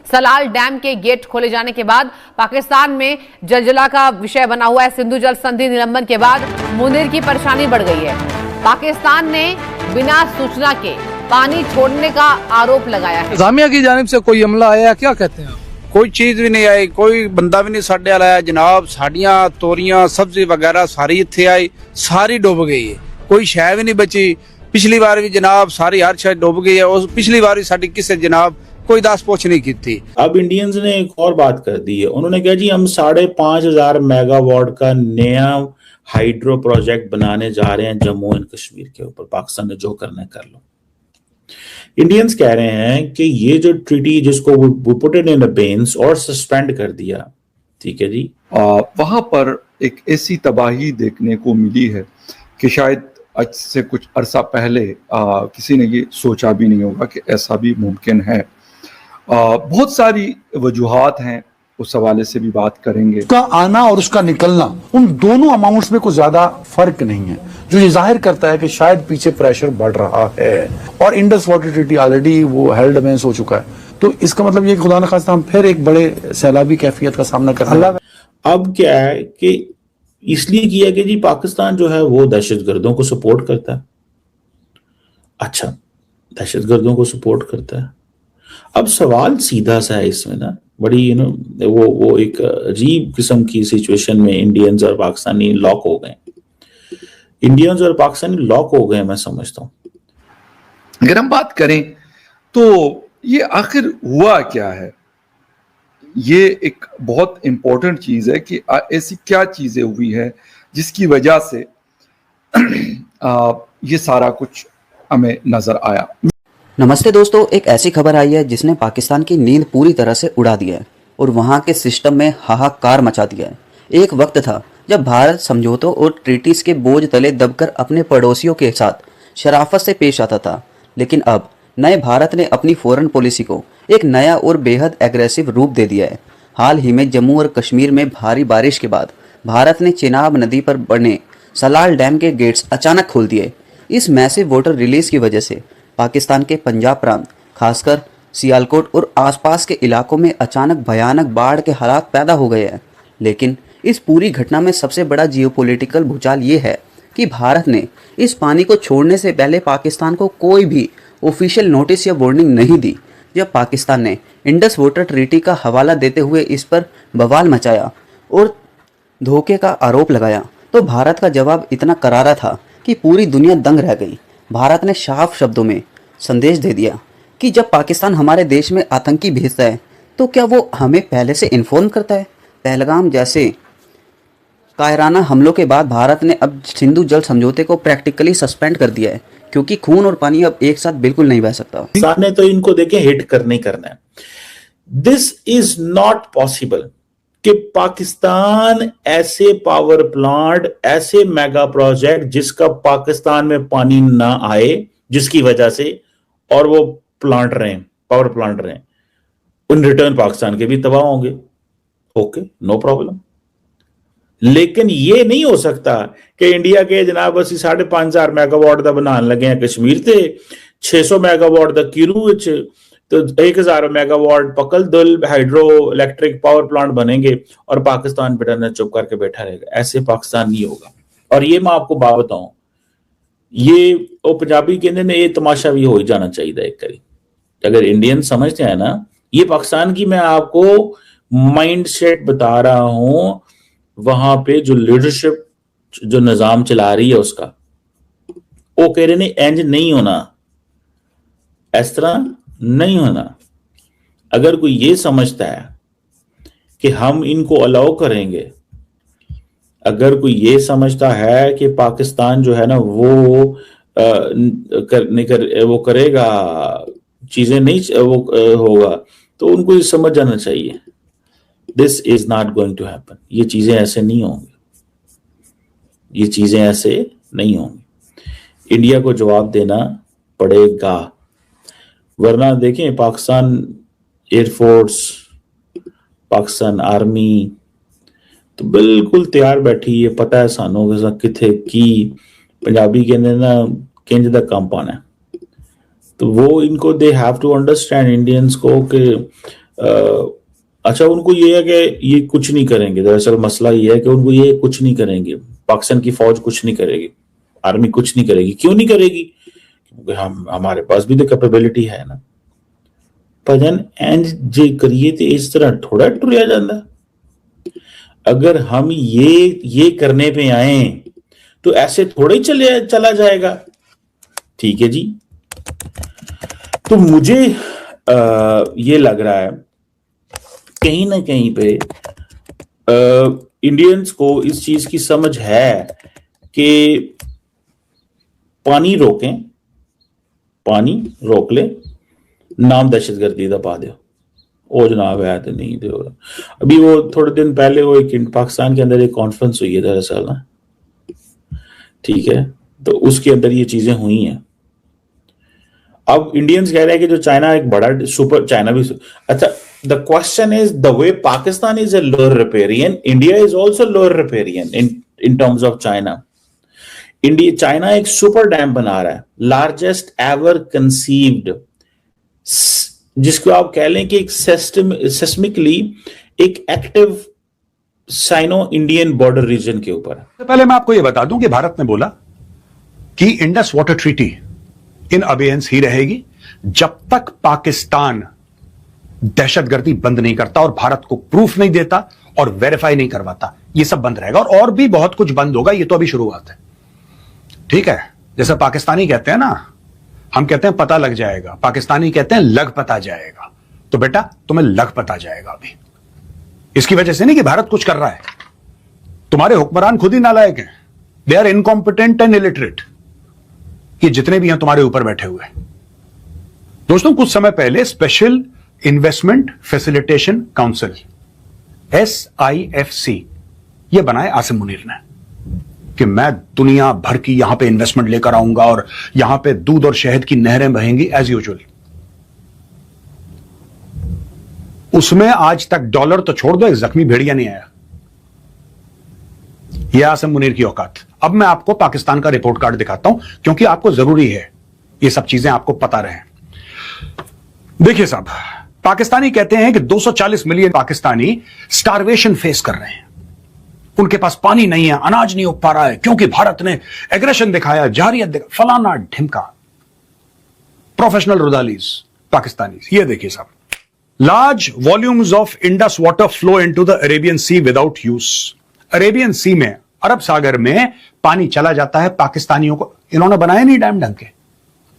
Salal dam के gate खोले जाने के बाद पाकिस्तान में जलजला का विषय बना हुआ है। सिंधु जल संधि निलंबन के बाद मुनीर की परेशानी बढ़ गई है। पाकिस्तान ने बिना सूचना के पानी छोड़ने का आरोप लगाया है। इंतजामिया की जानिब से कोई हमला आया, क्या कहते हैं आप? कोई चीज भी नहीं आई, कोई बंदा भी नहीं साढ़े वाला आया जनाब। साड़ियां तोरियां सब्जी वगैरह सारी इत्थे आई, सारी डूब गई है, कोई शय भी नहीं बची। पिछली बार भी जनाब सारी हर शय डूब गई है। उस पिछली बार भी साड़ी किसे जनाब कोई दास पोछ नहीं की थी। अब इंडियंस ने एक और बात कर दी है। उन्होंने कहा जी हम 5,500 मेगावाट का नया हाइड्रो प्रोजेक्ट बनाने जा रहे हैं जम्मू एंड कश्मीर के ऊपर। पाकिस्तान ने जो करना है कर लो। इंडियंस कह रहे हैं कि ये जो ट्रीटी जिसको वो पुट इट इन अबेंस और सस्पेंड कर दिया, ठीक है जी, वहां पर एक ऐसी तबाही देखने को मिली है कि शायद आज से कुछ अरसा पहले किसी ने ये सोचा भी नहीं होगा कि ऐसा भी मुमकिन है। बहुत सारी वजूहात हैं, उस हवाले से भी बात करेंगे। उसका आना और उसका निकलना, उन दोनों अमाउंट्स में कोई ज्यादा फर्क नहीं है, जो ये जाहिर करता है कि शायद पीछे प्रेशर बढ़ रहा है। और इंडस वाटर ट्रीटी ऑलरेडी वो हेल्ड में हो चुका है, तो इसका मतलब ये खुदा न खास्ता हम फिर एक बड़े सैलाबी कैफियत का सामना कर रहे हैं। अब क्या है कि इसलिए किया कि जी पाकिस्तान जो है वो दहशतगर्दों को सपोर्ट करता है। अच्छा, दहशतगर्दों को सपोर्ट करता है। अब सवाल सीधा सा है इसमें ना, बड़ी वो एक अजीब किस्म की सिचुएशन में इंडियंस और पाकिस्तानी लॉक हो गए। इंडियंस और पाकिस्तानी लॉक हो गए, मैं समझता हूं। अगर हम बात करें तो ये आखिर हुआ क्या है, ये एक बहुत इंपॉर्टेंट चीज है कि ऐसी क्या चीजें हुई है जिसकी वजह से ये सारा कुछ हमें नजर आया। नमस्ते दोस्तों, एक ऐसी खबर आई है जिसने पाकिस्तान की नींद पूरी तरह से उड़ा दिया है और वहां के सिस्टम में हाहाकार मचा दिया है। एक वक्त था जब भारत समझौतों और ट्रीटीज के बोझ तले दबकर अपने पड़ोसियों के साथ शराफत से पेश आता था, लेकिन अब नए भारत ने अपनी फॉरेन पॉलिसी को एक नया और बेहद एग्रेसिव रूप दे दिया है। हाल ही में जम्मू और कश्मीर में भारी बारिश के बाद भारत ने चिनाब नदी पर बने सलाल डैम के गेट्स अचानक खोल दिए। इस मैसिव वाटर रिलीज की वजह से पाकिस्तान के पंजाब प्रांत, खासकर सियालकोट और आसपास के इलाकों में अचानक भयानक बाढ़ के हालात पैदा हो गए हैं। लेकिन इस पूरी घटना में सबसे बड़ा जियोपॉलिटिकल भूचाल ये है कि भारत ने इस पानी को छोड़ने से पहले पाकिस्तान को कोई भी ऑफिशियल नोटिस या वार्निंग नहीं दी। जब पाकिस्तान ने इंडस वाटर ट्रीटी का हवाला देते हुए इस पर बवाल मचाया और धोखे का आरोप लगाया, तो भारत का जवाब इतना करारा था कि पूरी दुनिया दंग रह गई। भारत ने साफ शब्दों में संदेश दे दिया कि जब पाकिस्तान हमारे देश में आतंकी भेजता है तो क्या वो हमें पहले से इन्फॉर्म करता है। पहलगाम जैसे कायराना हमलों के बाद भारत ने अब सिंधु जल समझौते को प्रैक्टिकली सस्पेंड कर दिया है, क्योंकि खून और पानी अब एक साथ बिल्कुल नहीं बह सकता। पाकिस्तान ने तो इनको देखे हिट करना है। दिस इज नॉट पॉसिबल कि पाकिस्तान ऐसे पावर प्लांट, ऐसे मेगा प्रोजेक्ट जिसका पाकिस्तान में पानी ना आए, जिसकी वजह से और वो पावर प्लांट रहे, उन रिटर्न पाकिस्तान के भी तबाह होंगे। Okay, no problem. लेकिन ये नहीं हो सकता कि इंडिया के जनाब असि 5,500 मेगावाट का बनाने लगे हैं कश्मीर से, 600 मेगावाट का किरू तो 1,000 मेगावाट पकल दुल हाइड्रो इलेक्ट्रिक पावर प्लांट बनेंगे और पाकिस्तान बेटा चुप करके बैठा रहेगा। ऐसे पाकिस्तान नहीं होगा। और ये मैं आपको बात बताऊं, ये वो पंजाबी कहते ने ये तमाशा भी हो ही जाना चाहिए एक करी। अगर इंडियन समझते हैं ना, ये पाकिस्तान की मैं आपको माइंड सेट बता रहा हूं, वहां पे जो लीडरशिप जो निजाम चला रही है उसका, वो कह रहे ने इंज नहीं होना, इस तरह नहीं होना। अगर कोई ये समझता है कि हम इनको अलाउ करेंगे, अगर कोई ये समझता है कि पाकिस्तान जो है ना वो वो करेगा चीजें नहीं वो होगा, तो उनको ये समझ जाना चाहिए this is not going to happen. ये चीजें ऐसे नहीं होंगी, ये चीजें ऐसे नहीं होंगी। इंडिया को जवाब देना पड़ेगा, वरना देखें पाकिस्तान एयरफोर्स, पाकिस्तान आर्मी तो बिल्कुल तैयार बैठी है। पता है सानू किथे की पंजाबी कहते ना किंज दा काम पाना है। तो वो इनको they have to understand Indians को कि अच्छा, उनको ये है कि ये कुछ नहीं करेंगे। दरअसल मसला ये है कि उनको ये कुछ नहीं करेंगे, पाकिस्तान की फौज कुछ नहीं करेगी, आर्मी कुछ नहीं करेगी। क्यों नहीं करेगी? क्योंकि हमारे पास भी तो कैपेबिलिटी है ना। भजन इंज जे करिए तो इस तरह थोड़ा टुरिया जाता। अगर हम ये करने पे आए तो ऐसे थोड़ा ही चला जाएगा। ठीक है जी। तो मुझे ये लग रहा है कहीं ना कहीं पे इंडियंस को इस चीज की समझ है कि पानी रोक ले, नाम दहशतगर्दी दा पा दो। ओ जनाब है तो नहीं दो। अभी वो थोड़े दिन पहले वो एक पाकिस्तान के अंदर एक कॉन्फ्रेंस हुई है दरअसल ना, ठीक है, तो उसके अंदर ये चीजें हुई हैं। अब इंडियंस कह रहे हैं कि जो चाइना एक बड़ा सुपर, चाइना भी अच्छा, the question is the way Pakistan is a lower riparian, India is also lower riparian in terms of China. China एक सुपर डैम बना रहा है, लार्जेस्ट एवर कंसीव्ड, जिसको आप कह लें कि एक सिस्मिकली एक active sino Indian border region के ऊपर। पहले मैं आपको यह बता दूं कि भारत ने बोला कि इंडस वाटर ट्रीटी इन अबेयंस ही रहेगी जब तक पाकिस्तान दहशतगर्दी बंद नहीं करता और भारत को प्रूफ नहीं देता और वेरीफाई नहीं करवाता। ये सब बंद रहेगा और भी बहुत कुछ बंद होगा। ये तो अभी शुरुआत है, ठीक है। जैसे पाकिस्तानी कहते हैं ना, हम कहते हैं पता लग जाएगा, पाकिस्तानी कहते हैं लग पता जाएगा। तो बेटा तुम्हें लग पता जाएगा अभी। इसकी वजह से नहीं कि भारत कुछ कर रहा है, तुम्हारे हुक्मरान खुद ही नालायक हैं, they are incompetent and illiterate. ये जितने भी हैं तुम्हारे ऊपर बैठे हुए। दोस्तों, कुछ समय पहले special investment facilitation council SIFC ये बनाए आसिम मुनीर ने कि मैं दुनिया भर की यहां पे इन्वेस्टमेंट लेकर आऊंगा और यहां पे दूध और शहद की नहरें बहेंगी एज यूजुअल। उसमें आज तक डॉलर तो छोड़ दो, एक जख्मी भेड़िया नहीं आया। यह आसिम मुनीर की औकात। अब मैं आपको पाकिस्तान का रिपोर्ट कार्ड दिखाता हूं क्योंकि आपको जरूरी है ये सब चीजें आपको पता रहे। देखिए साहब, पाकिस्तानी कहते हैं कि 240 मिलियन पाकिस्तानी स्टारवेशन फेस कर रहे हैं। उनके पास पानी नहीं है, अनाज नहीं उग पा रहा है क्योंकि भारत ने एग्रेशन दिखाया, जारियत दिखाया, फलाना ढिमका। प्रोफेशनल रुदालीज पाकिस्तानी। ये देखिए साहब, large volumes of Indus water flow into the Arabian sea without use. Arabian sea में, अरब सागर में पानी चला जाता है पाकिस्तानियों को। इन्होंने बनाए नहीं डैम ढंग के,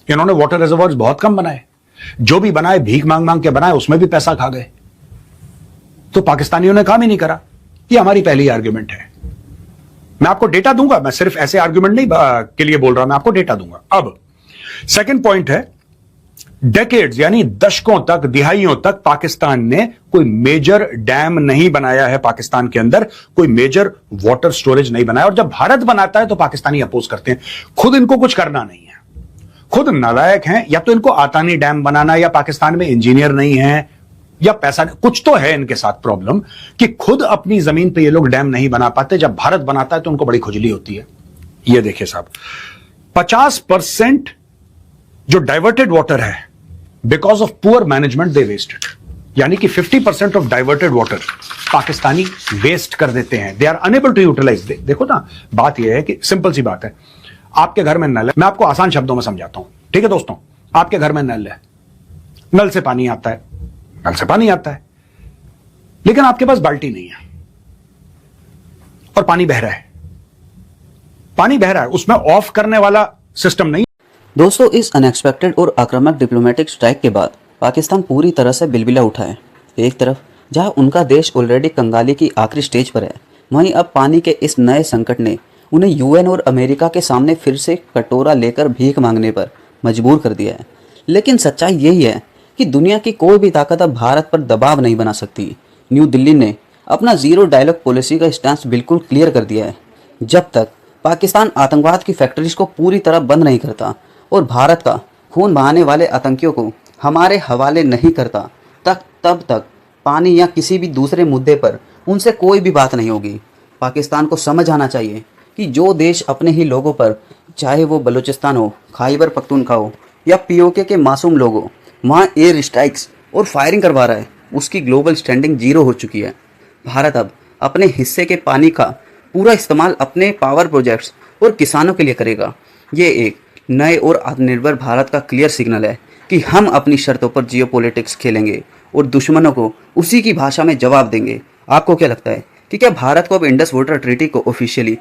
इन्होंने वाटर रिजर्वॉयर्स बहुत कम बनाए, जो भी बनाए भीख मांग मांग के बनाए, उसमें भी पैसा खा गए। तो पाकिस्तानियों ने काम ही नहीं करा। ये हमारी पहली आर्ग्यूमेंट है। मैं आपको डेटा दूंगा, मैं सिर्फ ऐसे आर्ग्यूमेंट नहीं के लिए बोल रहा, मैं आपको डेटा दूंगा। अब सेकंड पॉइंट है, डेकेड्स यानी दशकों तक, दिहाइयों तक पाकिस्तान ने कोई मेजर डैम नहीं बनाया है। पाकिस्तान के अंदर कोई मेजर वाटर स्टोरेज नहीं बनाया। और जब भारत बनाता है तो पाकिस्तानी अपोज करते हैं। खुद इनको कुछ करना नहीं है, खुद नालायक हैं, या तो इनको आता नहीं डैम बनाना, या पाकिस्तान में इंजीनियर नहीं है, या पैसा नहीं। कुछ तो है इनके साथ प्रॉब्लम कि खुद अपनी जमीन पे ये लोग डैम नहीं बना पाते। जब भारत बनाता है तो उनको बड़ी खुजली होती है। ये देखिए साहब, 50% जो डाइवर्टेड वाटर है because of poor management they wasted. यानी कि 50% of diverted water Pakistani waste कर देते हैं। They are unable to utilise. देखो ना, बात यह है कि सिंपल सी बात है, आपके घर में नल है। मैं आपको आसान शब्दों में समझाता हूं, ठीक है दोस्तों। आपके घर में नल है, नल से पानी आता है, नल से पानी आता है, लेकिन आपके पास बाल्टी नहीं है और पानी बह रहा है। पानी बह रहा है, उसमें ऑफ करने वाला सिस्टम नहीं। दोस्तों, इस अनएक्सपेक्टेड और आक्रामक डिप्लोमेटिक स्ट्राइक के बाद पाकिस्तान पूरी तरह से बिलबिला उठा है। एक तरफ जहां उनका देश ऑलरेडी कंगाली की आखिरी स्टेज पर है, वहीं अब पानी के इस नए संकट ने उन्हें यूएन और अमेरिका के सामने फिर से कटोरा लेकर भीख मांगने पर मजबूर कर दिया है। लेकिन सच्चाई यही है कि दुनिया की कोई भी ताकत अब भारत पर दबाव नहीं बना सकती। न्यू दिल्ली ने अपना जीरो डायलॉग पॉलिसी का स्टैंस बिल्कुल क्लियर कर दिया है। जब तक पाकिस्तान आतंकवाद की फैक्ट्रीज को पूरी तरह बंद नहीं करता और भारत का खून बहाने वाले आतंकियों को हमारे हवाले नहीं करता, तब तक पानी या किसी भी दूसरे मुद्दे पर उनसे कोई भी बात नहीं होगी। पाकिस्तान को समझ आना चाहिए कि जो देश अपने ही लोगों पर, चाहे वो बलूचिस्तान हो, खैबर पख्तूनख्वा हो या POK के मासूम लोग हो, वहाँ एयर स्ट्राइक्स और फायरिंग करवा रहा है, उसकी ग्लोबल स्टैंडिंग जीरो हो चुकी है। भारत अब अपने हिस्से के पानी का पूरा इस्तेमाल अपने पावर प्रोजेक्ट्स और किसानों के लिए करेगा। ये एक नए और आत्मनिर्भर भारत का क्लियर सिग्नल है कि हम अपनी शर्तों पर जियोपॉलिटिक्स खेलेंगे और दुश्मनों को उसी की भाषा में जवाब देंगे। आपको क्या लगता है कि क्या भारत को अब इंडस वाटर ट्रीटी को ऑफिशियली